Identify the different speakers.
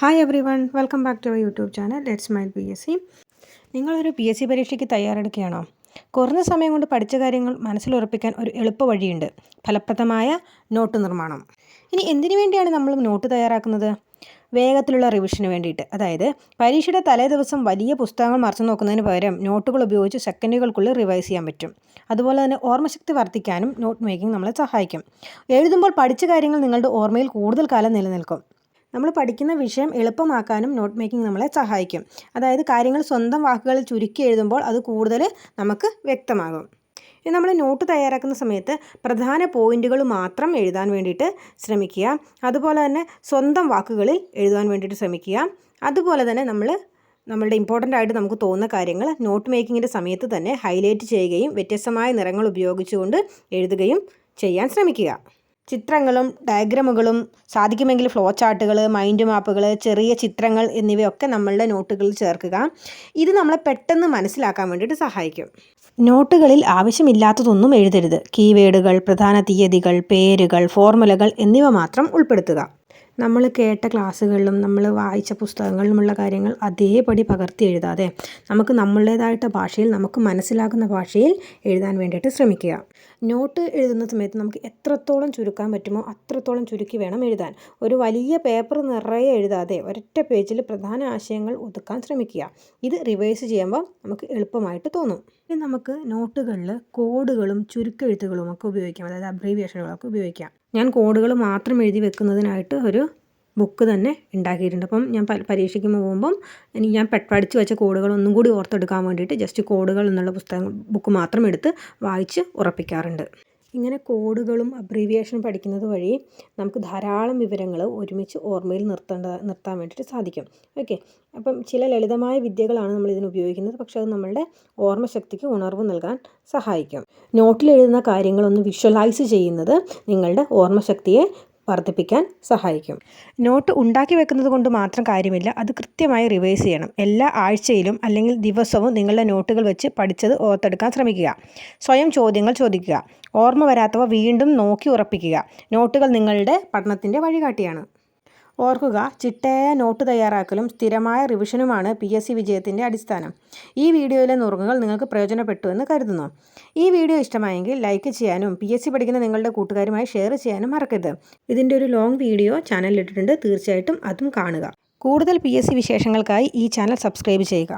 Speaker 1: Hi everyone, welcome back to our YouTube channel let's mind PSC. നിങ്ങളൊരു PSC പരീക്ഷയ്ക്ക് തയ്യാറെടുക്കുകയാണോ? കുറഞ്ഞ സമയം കൊണ്ട് പഠിച്ച കാര്യങ്ങൾ മനസ്സിലുറപ്പിക്കാൻ ഒരു എളുപ്പ വഴിയുണ്ട്: ഫലപ്രദമായ നോട്ട് നിർമ്മാണം. ഇനി എന്തിനു വേണ്ടിയാണ് നമ്മൾ നോട്ട് തയ്യാറാക്കുന്നത്? വേഗത്തിലുള്ള റിവിഷന് വേണ്ടിയിട്ട്. അതായത് പരീക്ഷയുടെ തലേ ദിവസം വലിയ പുസ്തകങ്ങൾ മറിച്ചു നോക്കുന്നതിന് പകരം നോട്ടുകൾ ഉപയോഗിച്ച് സെക്കൻഡുകൾക്കുള്ളിൽ റിവൈസ് ചെയ്യാൻ പറ്റും. അതുപോലെ തന്നെ ഓർമ്മശക്തി വർദ്ധിക്കാനും നോട്ട് മേക്കിംഗ് നമ്മളെ സഹായിക്കും. എഴുതുമ്പോൾ പഠിച്ച കാര്യങ്ങൾ നിങ്ങളുടെ ഓർമ്മയിൽ കൂടുതൽ കാലം നിലനിൽക്കും. നമ്മൾ പഠിക്കുന്ന വിഷയം എളുപ്പമാക്കാനും നോട്ട് മേക്കിംഗ് നമ്മളെ സഹായിക്കും. അതായത് കാര്യങ്ങൾ സ്വന്തം വാക്കുകളിൽ ചുരുക്കി എഴുതുമ്പോൾ അത് കൂടുതൽ നമുക്ക് വ്യക്തമാകും. ഇനി നമ്മൾ നോട്ട് തയ്യാറാക്കുന്ന സമയത്ത് പ്രധാന പോയിന്റുകൾ മാത്രം എഴുതാൻ വേണ്ടിയിട്ട് ശ്രമിക്കുക. അതുപോലെ തന്നെ സ്വന്തം വാക്കുകളിൽ എഴുതാൻ വേണ്ടിയിട്ട് ശ്രമിക്കുക. അതുപോലെ തന്നെ നമ്മളുടെ ഇമ്പോർട്ടൻ്റ് ആയിട്ട് നമുക്ക് തോന്നുന്ന കാര്യങ്ങൾ നോട്ട് മേക്കിങ്ങിൻ്റെ സമയത്ത് തന്നെ ഹൈലൈറ്റ് ചെയ്യുകയും വ്യത്യസ്തമായ നിറങ്ങൾ ഉപയോഗിച്ചുകൊണ്ട് എഴുതുകയും ചെയ്യാൻ ശ്രമിക്കുക. ചിത്രങ്ങളും ഡയഗ്രമുകളും, സാധിക്കുമെങ്കിൽ ഫ്ലോ ചാർട്ടുകൾ, മൈൻഡ് മാപ്പുകൾ, ചെറിയ ചിത്രങ്ങൾ എന്നിവയൊക്കെ നമ്മളുടെ നോട്ടുകളിൽ ചേർക്കുക. ഇത് നമ്മളെ പെട്ടെന്ന് മനസ്സിലാക്കാൻ വേണ്ടിയിട്ട് സഹായിക്കും. നോട്ടുകളിൽ ആവശ്യമില്ലാത്തതൊന്നും എഴുതരുത്. കീവേഡുകൾ, പ്രധാന തീയതികൾ, പേരുകൾ, ഫോർമുലകൾ എന്നിവ മാത്രം ഉൾപ്പെടുത്തുക. നമ്മൾ കേട്ട ക്ലാസ്സുകളിലും നമ്മൾ വായിച്ച പുസ്തകങ്ങളിലുമുള്ള കാര്യങ്ങൾ അതേപടി പകർത്തി എഴുതാതെ നമുക്ക് നമ്മളുടേതായിട്ട് ഭാഷയിൽ, നമുക്ക് മനസ്സിലാക്കുന്ന ഭാഷയിൽ എഴുതാൻ വേണ്ടിയിട്ട് ശ്രമിക്കുക. നോട്ട് എഴുതുന്ന സമയത്ത് നമുക്ക് എത്രത്തോളം ചുരുക്കാൻ പറ്റുമോ അത്രത്തോളം ചുരുക്കി വേണം എഴുതാൻ. ഒരു വലിയ പേപ്പർ നിറയെ എഴുതാതെ ഒരൊറ്റ പേജിൽ പ്രധാന ആശയങ്ങൾ ഒതുക്കാൻ ശ്രമിക്കുക. ഇത് റിവൈസ് ചെയ്യുമ്പോൾ നമുക്ക് എളുപ്പമായിട്ട് തോന്നും. ഇനി നമുക്ക് നോട്ടുകളിൽ കോഡുകളും ചുരുക്കെഴുത്തുകളും ഒക്കെ ഉപയോഗിക്കാം. അതായത് അബ്രീവിയേഷനുകളൊക്കെ ഉപയോഗിക്കാം. ഞാൻ കോഡുകൾ മാത്രം എഴുതി വെക്കുന്നതിനായിട്ട് ഒരു ബുക്ക് തന്നെ ഉണ്ടാക്കിയിട്ടുണ്ട്. അപ്പം ഞാൻ പരീക്ഷയ്ക്ക് പോകുമ്പം ഞാൻ പഠിച്ചു വെച്ച കോഡുകൾ ഒന്നും കൂടി ഓർത്തെടുക്കാൻ വേണ്ടിയിട്ട് ജസ്റ്റ് കോഡുകൾ എന്നുള്ള ബുക്ക് മാത്രം എടുത്ത് വായിച്ച് ഉറപ്പിക്കാറുണ്ട്. ഇങ്ങനെ കോഡുകളും അബ്രീവിയേഷനും പഠിക്കുന്നത് വഴി നമുക്ക് ധാരാളം വിവരങ്ങൾ ഒരുമിച്ച് ഓർമ്മയിൽ നിർത്താൻ വേണ്ടിയിട്ട് സാധിക്കും. ഓക്കെ, അപ്പം ചില ലളിതമായ വിദ്യകളാണ് നമ്മൾ ഇതിന് ഉപയോഗിക്കുന്നത്. പക്ഷേ അത് നമ്മളുടെ ഓർമ്മശക്തിക്ക് ഉണർവ് നൽകാൻ സഹായിക്കും. നോട്ടിൽ എഴുതുന്ന കാര്യങ്ങളൊന്ന് വിഷ്വലൈസ് ചെയ്യുന്നത് നിങ്ങളുടെ ഓർമ്മശക്തിയെ വർദ്ധിപ്പിക്കാൻ സഹായിക്കും. നോട്ട് ഉണ്ടാക്കി വെക്കുന്നത് കൊണ്ട് മാത്രം കാര്യമില്ല, അത് കൃത്യമായി റിവൈസ് ചെയ്യണം. എല്ലാ ആഴ്ചയിലും അല്ലെങ്കിൽ ദിവസവും നിങ്ങളുടെ നോട്ടുകൾ വെച്ച് പഠിച്ചത് ഓർത്തെടുക്കാൻ ശ്രമിക്കുക. സ്വയം ചോദ്യങ്ങൾ ചോദിക്കുക. ഓർമ്മ വരാത്തവ വീണ്ടും നോക്കി ഉറപ്പിക്കുക. നോട്ടുകൾ നിങ്ങളുടെ പഠനത്തിൻ്റെ വഴികാട്ടിയാണ്. ഓർക്കുക, ചിട്ടയായ നോട്ട് തയ്യാറാക്കലും സ്ഥിരമായ റിവിഷനുമാണ് PSC വിജയത്തിൻ്റെ അടിസ്ഥാനം. ഈ വീഡിയോയിലെ നുറുങ്ങുകൾ നിങ്ങൾക്ക് പ്രയോജനപ്പെട്ടു എന്ന് കരുതുന്നു. ഈ വീഡിയോ ഇഷ്ടമായെങ്കിൽ ലൈക്ക് ചെയ്യാനും PSC പഠിക്കുന്ന നിങ്ങളുടെ കൂട്ടുകാരുമായി ഷെയർ ചെയ്യാനും മറക്കരുത്. ഇതിൻ്റെ ഒരു ലോങ് വീഡിയോ ചാനലിൽ ഇട്ടിട്ടുണ്ട്, തീർച്ചയായിട്ടും അതും കാണുക. കൂടുതൽ PSC വിശേഷങ്ങൾക്കായി ഈ ചാനൽ സബ്സ്ക്രൈബ് ചെയ്യുക.